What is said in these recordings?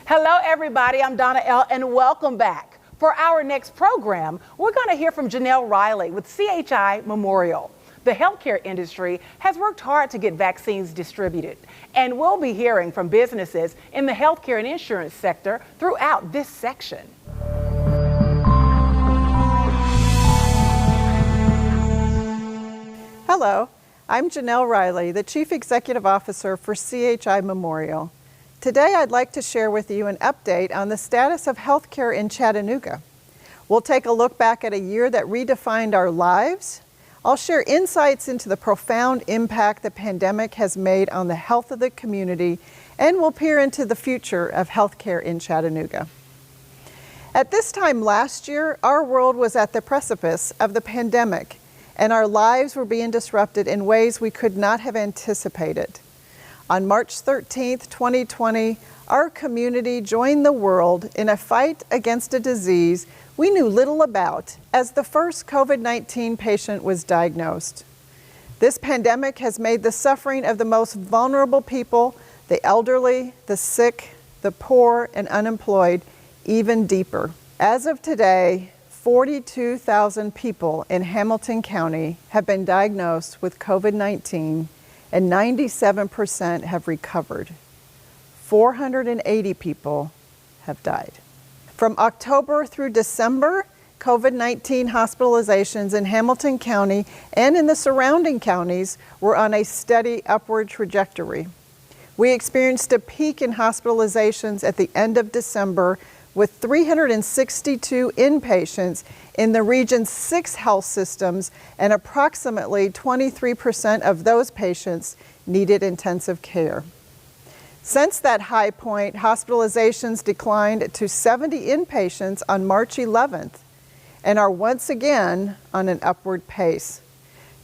Hello, everybody. I'm Janelle, and welcome back. For our next program, we're going to hear from Janelle Reilly with CHI Memorial. The healthcare industry has worked hard to get vaccines distributed, and we'll be hearing from businesses in the healthcare and insurance sector throughout this section. Hello, I'm Janelle Reilly, the Chief Executive Officer for CHI Memorial. Today I'd like to share with you an update on the status of healthcare in Chattanooga. We'll take a look back at a year that redefined our lives. I'll share insights into the profound impact the pandemic has made on the health of the community, and we'll peer into the future of healthcare in Chattanooga. At this time last year, our world was at the precipice of the pandemic, and our lives were being disrupted in ways we could not have anticipated. On March 13th, 2020, our community joined the world in a fight against a disease we knew little about as the first COVID-19 patient was diagnosed. This pandemic has made the suffering of the most vulnerable people, the elderly, the sick, the poor, and unemployed, even deeper. As of today, 42,000 people in Hamilton County have been diagnosed with COVID-19, and 97% have recovered. 480 people have died. From October through December, COVID-19 hospitalizations in Hamilton County and in the surrounding counties were on a steady upward trajectory. We experienced a peak in hospitalizations at the end of December with 362 inpatients in the region's 6 health systems, and approximately 23% of those patients needed intensive care. Since that high point, hospitalizations declined to 70 inpatients on March 11th and are once again on an upward pace.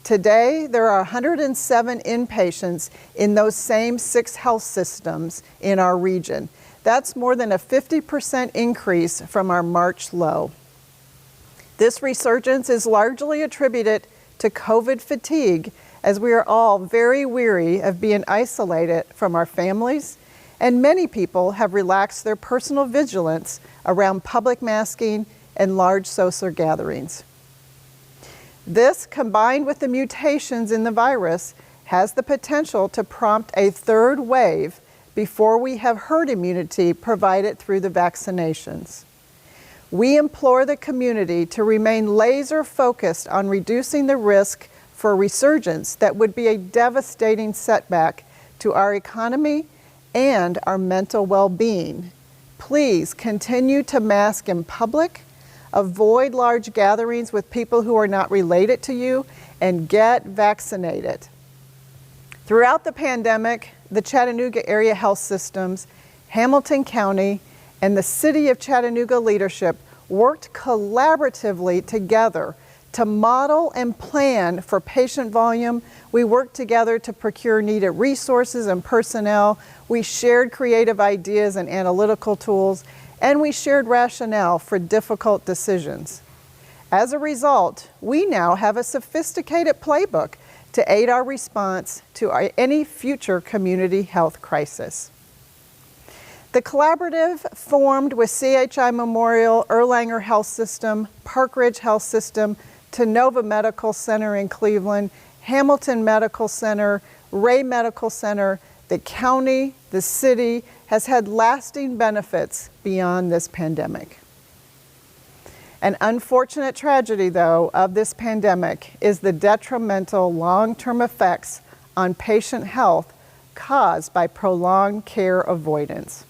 Today, there are 107 inpatients in those same 6 health systems in our region. That's more than a 50% increase from our March low. This resurgence is largely attributed to COVID fatigue, as we are all very weary of being isolated from our families, and many people have relaxed their personal vigilance around public masking and large social gatherings. This, combined with the mutations in the virus, has the potential to prompt a third wave before we have herd immunity provided through the vaccinations. We implore the community to remain laser focused on reducing the risk for resurgence that would be a devastating setback to our economy and our mental well-being. Please continue to mask in public, avoid large gatherings with people who are not related to you, and get vaccinated. Throughout the pandemic, the Chattanooga area health systems, Hamilton County, and the City of Chattanooga leadership worked collaboratively together to model and plan for patient volume. We worked together to procure needed resources and personnel. We shared creative ideas and analytical tools, and we shared rationale for difficult decisions. As a result, we now have a sophisticated playbook to aid our response to any future community health crisis. The collaborative formed with CHI Memorial, Erlanger Health System, Park Ridge Health System, Tenova Medical Center in Cleveland, Hamilton Medical Center, Ray Medical Center, the county, the city, has had lasting benefits beyond this pandemic. An unfortunate tragedy, though, of this pandemic is the detrimental long-term effects on patient health caused by prolonged care avoidance.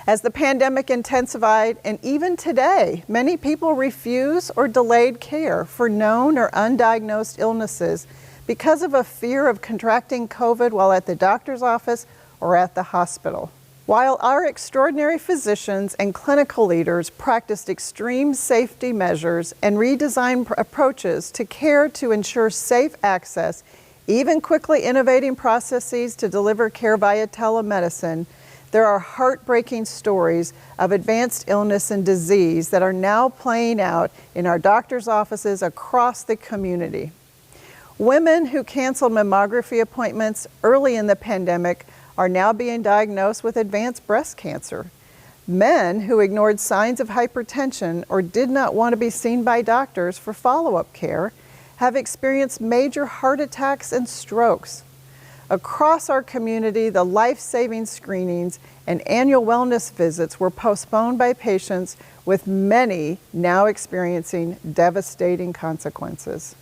As the pandemic intensified, and even today, many people refuse or delayed care for known or undiagnosed illnesses because of a fear of contracting COVID while at the doctor's office or at the hospital. While our extraordinary physicians and clinical leaders practiced extreme safety measures and redesigned approaches to care to ensure safe access, even quickly innovating processes to deliver care via telemedicine, there are heartbreaking stories of advanced illness and disease that are now playing out in our doctor's offices across the community. Women who canceled mammography appointments early in the pandemic are now being diagnosed with advanced breast cancer. Men who ignored signs of hypertension or did not want to be seen by doctors for follow-up care have experienced major heart attacks and strokes. Across our community, the life-saving screenings and annual wellness visits were postponed by patients, with many now experiencing devastating consequences.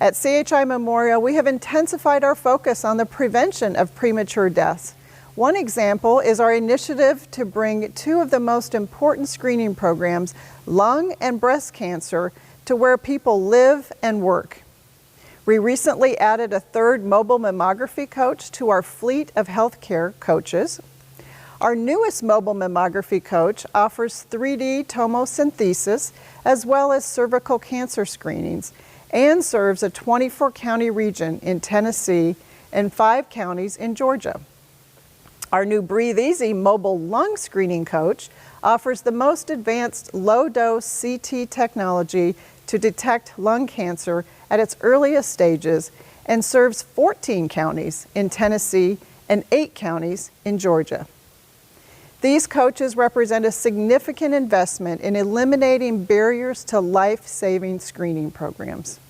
At CHI Memorial, we have intensified our focus on the prevention of premature deaths. One example is our initiative to bring two of the most important screening programs, lung and breast cancer, to where people live and work. We recently added a third mobile mammography coach to our fleet of healthcare coaches. Our newest mobile mammography coach offers 3D tomosynthesis as well as cervical cancer screenings and serves a 24-county region in Tennessee and 5 counties in Georgia. Our new Breathe Easy mobile lung screening coach offers the most advanced low-dose CT technology to detect lung cancer at its earliest stages and serves 14 counties in Tennessee and 8 counties in Georgia. These coaches represent a significant investment in eliminating barriers to life-saving screening programs.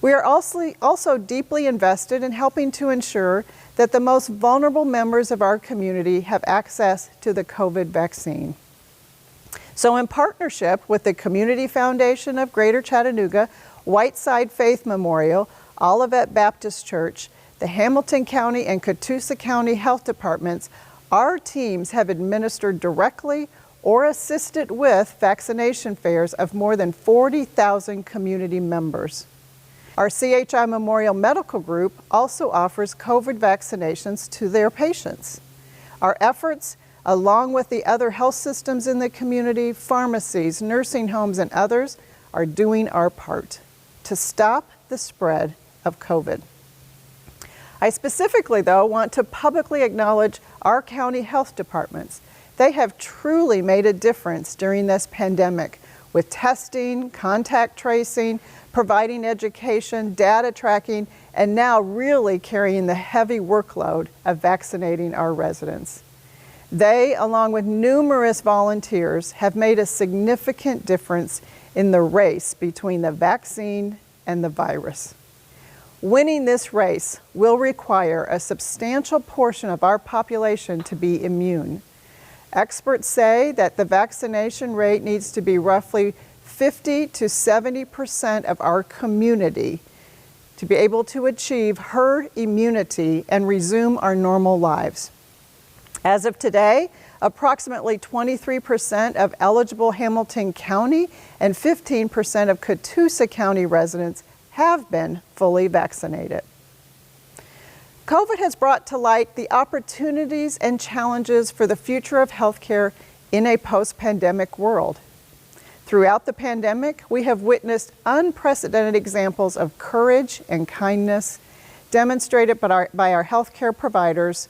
We are also deeply invested in helping to ensure that the most vulnerable members of our community have access to the COVID vaccine. So in partnership with the Community Foundation of Greater Chattanooga, Whiteside Faith Memorial, Olivet Baptist Church, the Hamilton County and Catoosa County Health Departments, our teams have administered directly or assisted with vaccination fairs of more than 40,000 community members. Our CHI Memorial Medical Group also offers COVID vaccinations to their patients. Our efforts, along with the other health systems in the community, pharmacies, nursing homes, and others, are doing our part to stop the spread of COVID. I specifically, though, want to publicly acknowledge our county health departments. They have truly made a difference during this pandemic with testing, contact tracing, providing education, data tracking, and now really carrying the heavy workload of vaccinating our residents. They, along with numerous volunteers, have made a significant difference in the race between the vaccine and the virus. Winning this race will require a substantial portion of our population to be immune. Experts say that the vaccination rate needs to be roughly 50 to 70% of our community to be able to achieve herd immunity and resume our normal lives. As of today, approximately 23% of eligible Hamilton County and 15% of Catoosa County residents have been fully vaccinated. COVID has brought to light the opportunities and challenges for the future of healthcare in a post-pandemic world. Throughout the pandemic, we have witnessed unprecedented examples of courage and kindness demonstrated by our healthcare providers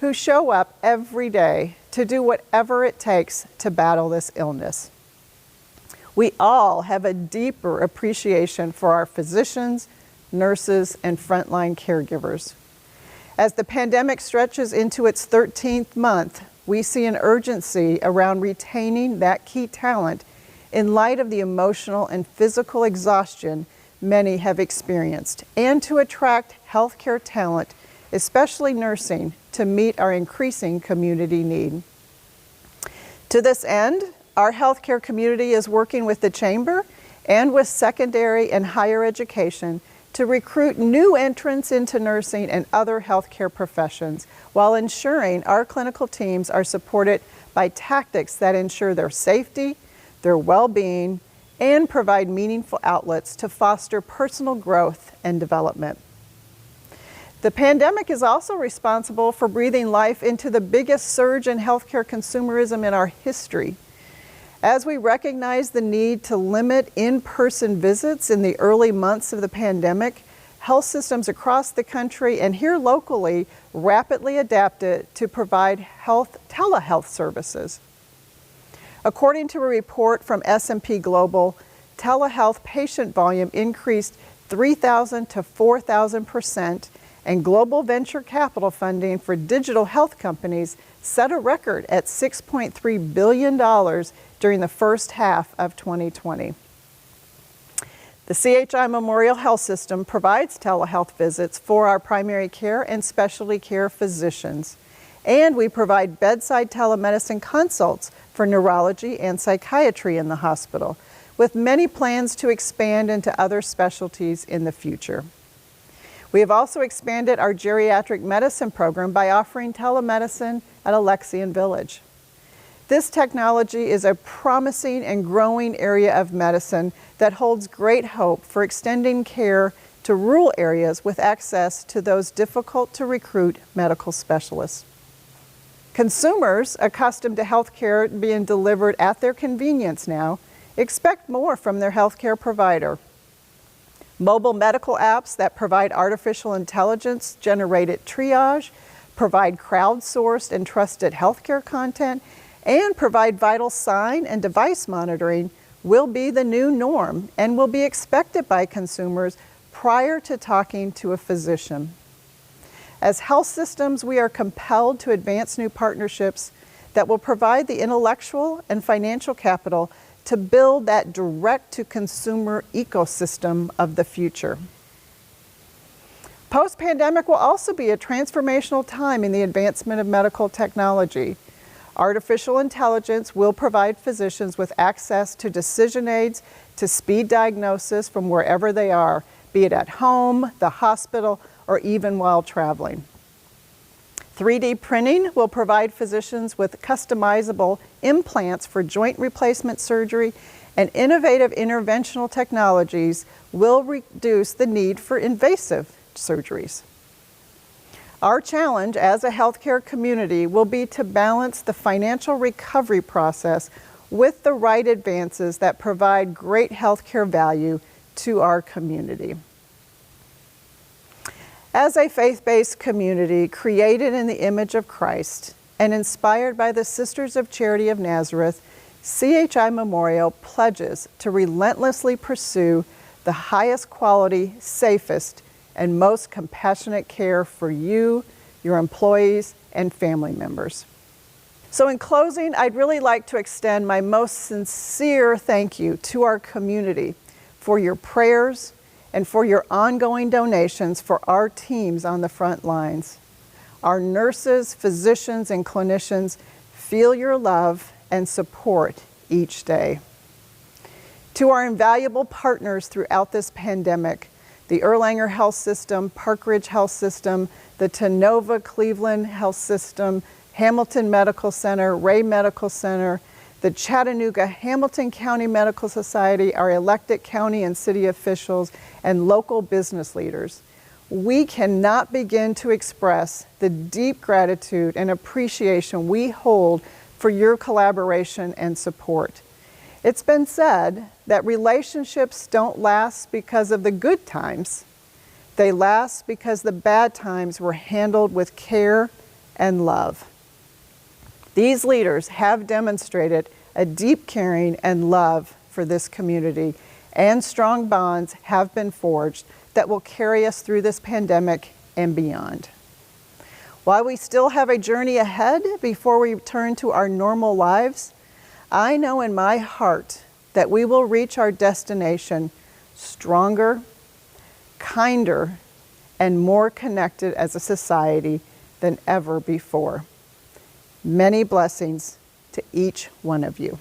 who show up every day to do whatever it takes to battle this illness. We all have a deeper appreciation for our physicians, nurses, and frontline caregivers. As the pandemic stretches into its 13th month, we see an urgency around retaining that key talent in light of the emotional and physical exhaustion many have experienced, and to attract healthcare talent, especially nursing, to meet our increasing community need. To this end, our healthcare community is working with the Chamber and with secondary and higher education to recruit new entrants into nursing and other healthcare professions, while ensuring our clinical teams are supported by tactics that ensure their safety, their well-being, and provide meaningful outlets to foster personal growth and development. The pandemic is also responsible for breathing life into the biggest surge in healthcare consumerism in our history. As we recognize the need to limit in-person visits in the early months of the pandemic, health systems across the country and here locally rapidly adapted to provide telehealth services. According to a report from S&P Global, telehealth patient volume increased 3,000 to 4,000%, and global venture capital funding for digital health companies set a record at $6.3 billion during the first half of 2020. The CHI Memorial Health System provides telehealth visits for our primary care and specialty care physicians, and we provide bedside telemedicine consults for neurology and psychiatry in the hospital, with many plans to expand into other specialties in the future. We have also expanded our geriatric medicine program by offering telemedicine at Alexian Village. This technology is a promising and growing area of medicine that holds great hope for extending care to rural areas with access to those difficult to recruit medical specialists. Consumers accustomed to healthcare being delivered at their convenience now expect more from their healthcare provider. Mobile medical apps that provide artificial intelligence generated triage, provide crowdsourced and trusted healthcare content, and provide vital sign and device monitoring will be the new norm and will be expected by consumers prior to talking to a physician. As health systems, we are compelled to advance new partnerships that will provide the intellectual and financial capital to build that direct-to-consumer ecosystem of the future. Post-pandemic will also be a transformational time in the advancement of medical technology. Artificial intelligence will provide physicians with access to decision aids to speed diagnosis from wherever they are, be it at home, the hospital, or even while traveling. 3D printing will provide physicians with customizable implants for joint replacement surgery, and innovative interventional technologies will reduce the need for invasive surgeries. Our challenge as a healthcare community will be to balance the financial recovery process with the right advances that provide great healthcare value to our community. As a faith-based community created in the image of Christ and inspired by the Sisters of Charity of Nazareth, CHI Memorial pledges to relentlessly pursue the highest quality, safest, and most compassionate care for you, your employees, and family members. So in closing, I'd really like to extend my most sincere thank you to our community for your prayers and for your ongoing donations for our teams on the front lines. Our nurses, physicians, and clinicians feel your love and support each day. To our invaluable partners throughout this pandemic, the Erlanger Health System, Park Ridge Health System, the Tenova Cleveland Health System, Hamilton Medical Center, Ray Medical Center, the Chattanooga Hamilton County Medical Society, our elected county and city officials, and local business leaders. We cannot begin to express the deep gratitude and appreciation we hold for your collaboration and support. It's been said that relationships don't last because of the good times. They last because the bad times were handled with care and love. These leaders have demonstrated a deep caring and love for this community, and strong bonds have been forged that will carry us through this pandemic and beyond. While we still have a journey ahead before we return to our normal lives, I know in my heart that we will reach our destination stronger, kinder, and more connected as a society than ever before. Many blessings to each one of you.